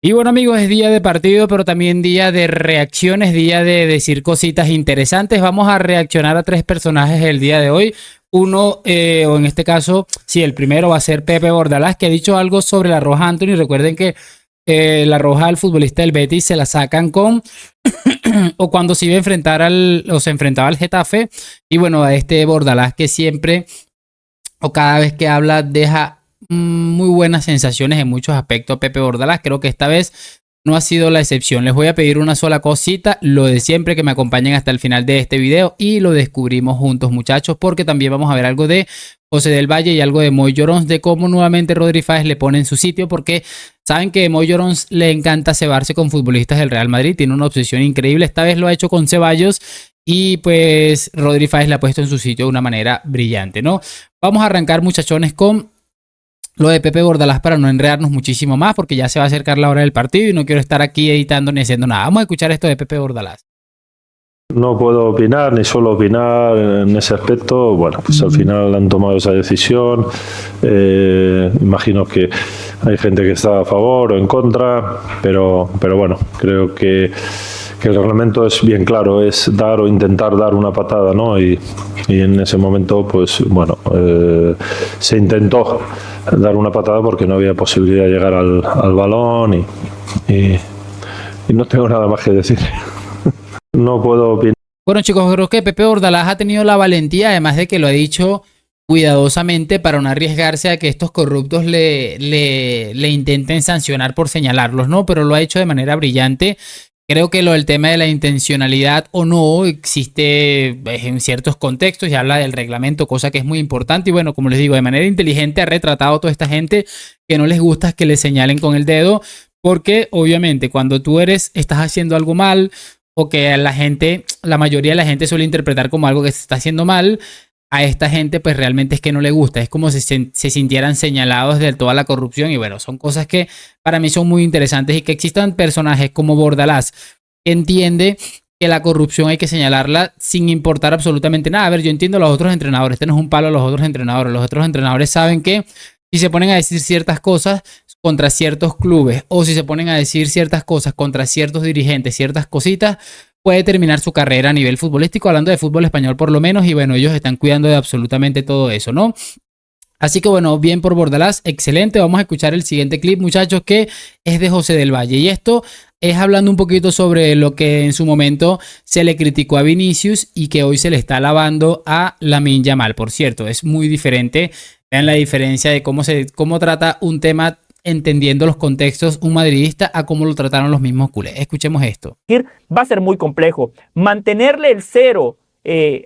Y bueno amigos, es día de partido, pero también día de reacciones, día de decir cositas interesantes. Vamos a reaccionar a tres personajes el día de hoy. Uno, o en este caso, sí, el primero va a ser Pepe Bordalás, que ha dicho algo sobre la roja Anthony. Recuerden que la roja al futbolista del Betis se la sacan con, o cuando se iba a enfrentar o se enfrentaba al Getafe. Y bueno, a este Bordalás que siempre, o cada vez que habla, deja muy buenas sensaciones en muchos aspectos. Pepe Bordalás, creo que esta vez no ha sido la excepción. Les voy a pedir una sola cosita, lo de siempre, que me acompañen hasta el final de este video y lo descubrimos juntos, muchachos, porque también vamos a ver algo de José del Valle y algo de Moy Llorons, de cómo nuevamente Rodri Fáez le pone en su sitio, porque saben que Moy Llorons le encanta cebarse con futbolistas del Real Madrid, tiene una obsesión increíble. Esta vez lo ha hecho con Ceballos y pues Rodri Fáez le ha puesto en su sitio de una manera brillante, ¿no? Vamos a arrancar, muchachones, con lo de Pepe Bordalás para no enredarnos muchísimo más, porque ya se va a acercar la hora del partido y no quiero estar aquí editando ni haciendo nada. Vamos a escuchar esto de Pepe Bordalás. No puedo opinar, ni solo opinar en ese aspecto. Bueno, pues al final han tomado esa decisión. Imagino que hay gente que está a favor o en contra, pero bueno, creo que el reglamento es bien claro, es dar o intentar dar una patada, ¿no? Y en ese momento, pues bueno, se intentó dar una patada porque no había posibilidad de llegar al balón y no tengo nada más que decir. No puedo opinar. Bueno, chicos, creo que Pepe Bordalás ha tenido la valentía, además de que lo ha dicho cuidadosamente para no arriesgarse a que estos corruptos le intenten sancionar por señalarlos, ¿no? Pero lo ha hecho de manera brillante. Creo que lo del tema de la intencionalidad o no existe en ciertos contextos y habla del reglamento, cosa que es muy importante. Y bueno, como les digo, de manera inteligente ha retratado a toda esta gente que no les gusta que le señalen con el dedo, porque obviamente cuando tú estás haciendo algo mal o que la mayoría de la gente suele interpretar como algo que se está haciendo mal, a esta gente pues realmente es que no le gusta, es como si se sintieran señalados de toda la corrupción. Y bueno, son cosas que para mí son muy interesantes, y que existan personajes como Bordalás que entiende que la corrupción hay que señalarla sin importar absolutamente nada. A ver, yo entiendo a los otros entrenadores, este no es un palo a los otros entrenadores saben que si se ponen a decir ciertas cosas contra ciertos clubes, o si se ponen a decir ciertas cosas contra ciertos dirigentes, ciertas cositas, puede terminar su carrera a nivel futbolístico, hablando de fútbol español por lo menos. Y bueno, ellos están cuidando de absolutamente todo eso, ¿no? Así que bueno, bien por Bordalás, excelente. Vamos a escuchar el siguiente clip, muchachos, que es de José del Valle. Y esto es hablando un poquito sobre lo que en su momento se le criticó a Vinicius y que hoy se le está alabando a Lamine Yamal. Por cierto, es muy diferente. Vean la diferencia de cómo trata un tema, entendiendo los contextos, un madridista a cómo lo trataron los mismos culés. Escuchemos esto. Va a ser muy complejo. Mantenerle el cero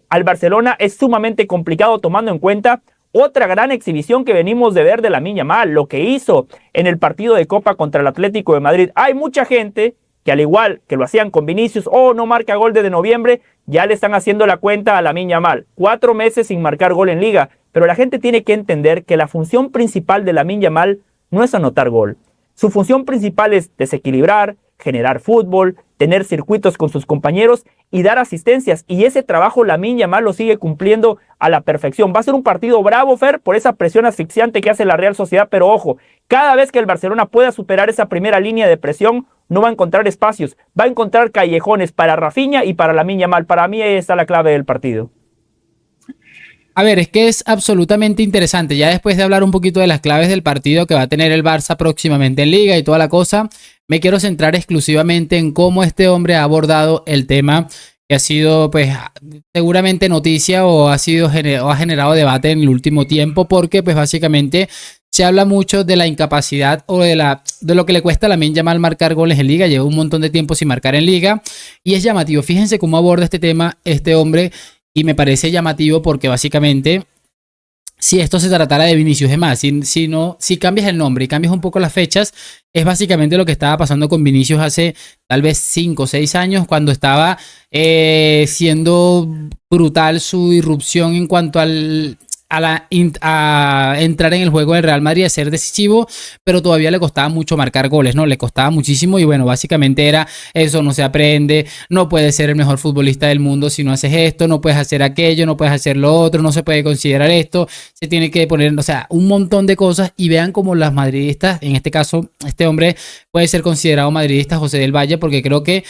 al Barcelona es sumamente complicado, tomando en cuenta otra gran exhibición que venimos de ver de Lamine Yamal, lo que hizo en el partido de Copa contra el Atlético de Madrid. Hay mucha gente que, al igual que lo hacían con Vinicius, no marca gol desde noviembre, ya le están haciendo la cuenta a Lamine Yamal. 4 meses sin marcar gol en Liga. Pero la gente tiene que entender que la función principal de Lamine Yamal no es anotar gol. Su función principal es desequilibrar, generar fútbol, tener circuitos con sus compañeros y dar asistencias. Y ese trabajo Lamine Yamal lo sigue cumpliendo a la perfección. Va a ser un partido bravo, Fer, por esa presión asfixiante que hace la Real Sociedad. Pero ojo, cada vez que el Barcelona pueda superar esa primera línea de presión, no va a encontrar espacios. Va a encontrar callejones para Rafinha y para Lamine Yamal. Para mí ahí está la clave del partido. A ver, es que es absolutamente interesante. Ya después de hablar un poquito de las claves del partido que va a tener el Barça próximamente en Liga y toda la cosa, me quiero centrar exclusivamente en cómo este hombre ha abordado el tema que ha sido, pues, seguramente noticia o ha generado debate en el último tiempo, porque, pues, básicamente se habla mucho de la incapacidad o de lo que le cuesta a Lamine Yamal marcar goles en Liga. Lleva un montón de tiempo sin marcar en Liga y es llamativo. Fíjense cómo aborda este tema este hombre. Y me parece llamativo porque básicamente, si esto se tratara de Vinicius, es más, si cambias el nombre y cambias un poco las fechas, es básicamente lo que estaba pasando con Vinicius hace tal vez 5 o 6 años, cuando estaba siendo brutal su irrupción en cuanto al a entrar en el juego del Real Madrid, a ser decisivo, pero todavía le costaba mucho marcar goles, ¿no? Le costaba muchísimo y bueno, básicamente era eso, no se aprende, no puedes ser el mejor futbolista del mundo si no haces esto, no puedes hacer aquello, no puedes hacer lo otro, no se puede considerar esto, se tiene que poner, o sea, un montón de cosas y vean como las madridistas, en este caso, este hombre puede ser considerado madridista, José del Valle, porque creo que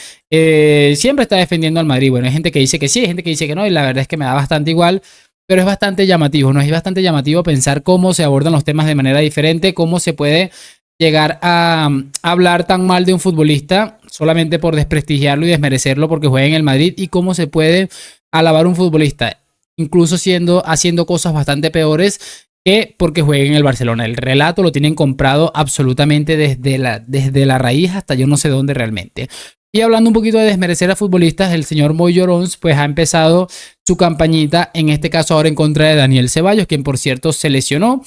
siempre está defendiendo al Madrid. Bueno, hay gente que dice que sí, hay gente que dice que no y la verdad es que me da bastante igual. Pero es bastante llamativo, ¿no? Es bastante llamativo pensar cómo se abordan los temas de manera diferente, cómo se puede llegar a hablar tan mal de un futbolista solamente por desprestigiarlo y desmerecerlo porque juega en el Madrid y cómo se puede alabar un futbolista, incluso haciendo cosas bastante peores que porque juegue en el Barcelona. El relato lo tienen comprado absolutamente desde la raíz hasta yo no sé dónde realmente. Y hablando un poquito de desmerecer a futbolistas, el señor Moy Llorons pues ha empezado su campañita, en este caso ahora en contra de Daniel Ceballos, quien por cierto se lesionó.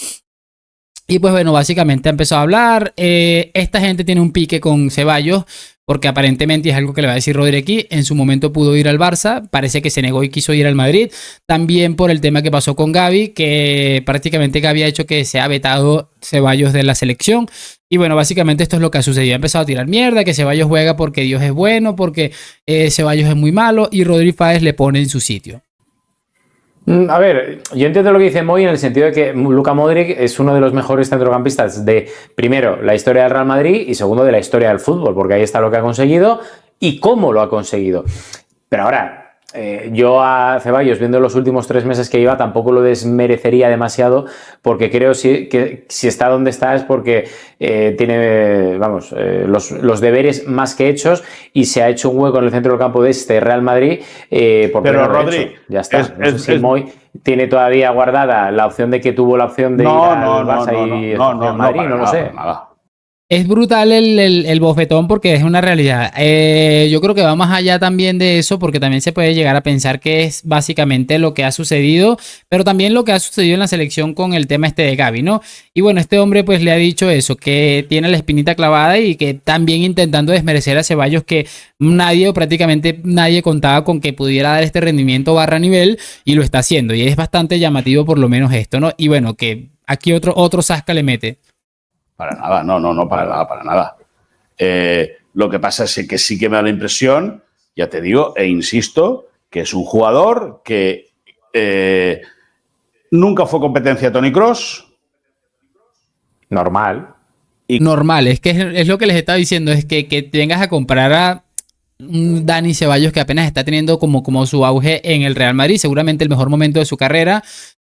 Y pues bueno, básicamente ha empezado a hablar. Esta gente tiene un pique con Ceballos, porque aparentemente es algo que le va a decir Rodri aquí. En su momento pudo ir al Barça, parece que se negó y quiso ir al Madrid. También por el tema que pasó con Gavi, que prácticamente Gavi ha hecho que se ha vetado Ceballos de la selección. Y bueno, básicamente esto es lo que ha sucedido. Ha empezado a tirar mierda, que Ceballos juega porque Dios es bueno, porque Ceballos es muy malo y Rodri Fáez le pone en su sitio. A ver, yo entiendo lo que dice Moy en el sentido de que Luka Modric es uno de los mejores centrocampistas de, primero, la historia del Real Madrid y segundo, de la historia del fútbol, porque ahí está lo que ha conseguido y cómo lo ha conseguido. Pero ahora, yo a Ceballos, viendo los últimos 3 meses que iba, tampoco lo desmerecería demasiado, porque creo que si está donde está es porque tiene, vamos, los deberes más que hechos y se ha hecho un hueco en el centro del campo de este Real Madrid. Pero Rodri, ya está. No sé si Moy tiene todavía guardada la opción de que tuvo la opción de ir al Barça y Madrid, no lo sé. Nada. Es brutal el bofetón porque es una realidad. Yo creo que va más allá también de eso porque también se puede llegar a pensar que es básicamente lo que ha sucedido, pero también lo que ha sucedido en la selección con el tema este de Gavi, ¿no? Y bueno, este hombre pues le ha dicho eso, que tiene la espinita clavada y que también intentando desmerecer a Ceballos, que nadie o prácticamente nadie contaba con que pudiera dar este rendimiento barra nivel y lo está haciendo. Y es bastante llamativo por lo menos esto, ¿no? Y bueno, que aquí otro zasca le mete. Para nada, no, para nada. Lo que pasa es que sí que me da la impresión, ya te digo, e insisto, que es un jugador que nunca fue competencia de Toni Kroos. Normal. Normal, es que es lo que les estaba diciendo, es que vengas a comprar a un Dani Ceballos que apenas está teniendo como su auge en el Real Madrid, seguramente el mejor momento de su carrera,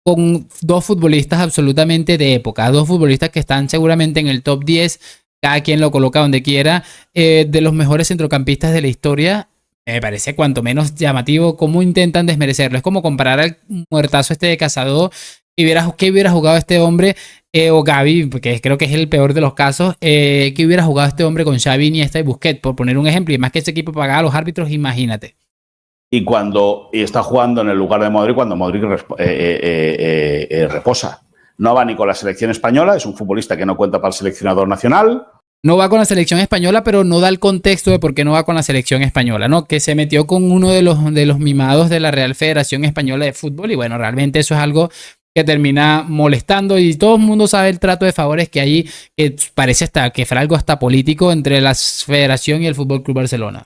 con 2 futbolistas absolutamente de época, 2 futbolistas que están seguramente en el top 10, cada quien lo coloca donde quiera, de los mejores centrocampistas de la historia. Me parece cuanto menos llamativo cómo intentan desmerecerlo. Es como comparar al muertazo este de Casado, que hubiera jugado este hombre, o Gavi, porque creo que es el peor de los casos, que hubiera jugado este hombre con Xavi, Iniesta y Busquets, por poner un ejemplo, y más que ese equipo pagaba a los árbitros, imagínate. Y está jugando en el lugar de Modric cuando Modric reposa. No va ni con la selección española, es un futbolista que no cuenta para el seleccionador nacional. No va con la selección española, pero no da el contexto de por qué no va con la selección española, ¿no? Que se metió con uno de los mimados de la Real Federación Española de Fútbol y bueno, realmente eso es algo que termina molestando y todo el mundo sabe el trato de favores que hay, que parece que fuera algo hasta político entre la Federación y el Fútbol Club Barcelona.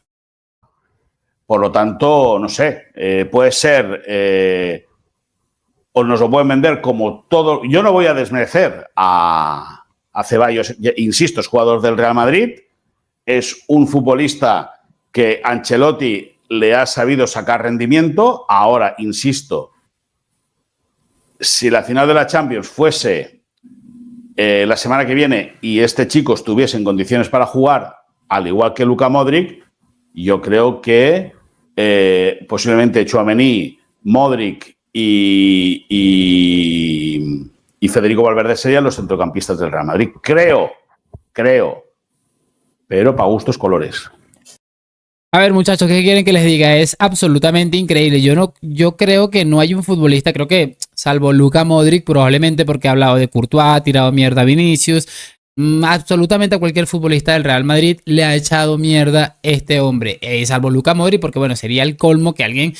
Por lo tanto, no sé, puede ser, o nos lo pueden vender como todo. Yo no voy a desmerecer a Ceballos, insisto, es jugador del Real Madrid, es un futbolista que Ancelotti le ha sabido sacar rendimiento. Ahora, insisto, si la final de la Champions fuese la semana que viene y este chico estuviese en condiciones para jugar, al igual que Luka Modric, yo creo que posiblemente Tchouaméni, Modric y Federico Valverde serían los centrocampistas del Real Madrid. Creo. Pero para gustos colores. A ver, muchachos, ¿qué quieren que les diga? Es absolutamente increíble. Yo creo que no hay un futbolista, creo que salvo Luka Modric, probablemente porque ha hablado de Courtois, ha tirado mierda a Vinicius. Absolutamente a cualquier futbolista del Real Madrid le ha echado mierda este hombre, salvo Luka Modric, porque bueno, sería el colmo que alguien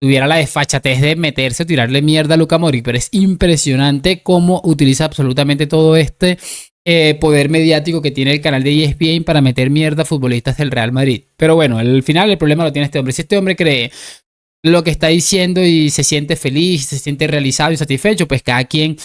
tuviera la desfachatez de meterse o tirarle mierda a Luka Modric, pero es impresionante cómo utiliza absolutamente todo este poder mediático que tiene el canal de ESPN para meter mierda a futbolistas del Real Madrid. Pero bueno, al final el problema lo tiene este hombre. Si este hombre cree lo que está diciendo y se siente feliz, se siente realizado y satisfecho, pues cada quien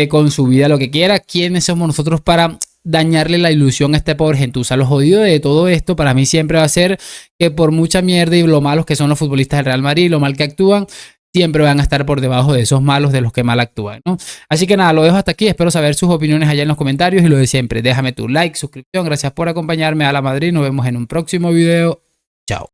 con su vida lo que quiera. ¿Quiénes somos nosotros para dañarle la ilusión a este pobre gentuza? Lo jodido de todo esto para mí siempre va a ser que por mucha mierda y lo malos que son los futbolistas del Real Madrid, lo mal que actúan, siempre van a estar por debajo de esos malos de los que mal actúan, ¿no? Así que nada, lo dejo hasta aquí. Espero saber sus opiniones allá en los comentarios y lo de siempre. Déjame tu like, suscripción. Gracias por acompañarme a la Madrid. Nos vemos en un próximo video. Chao.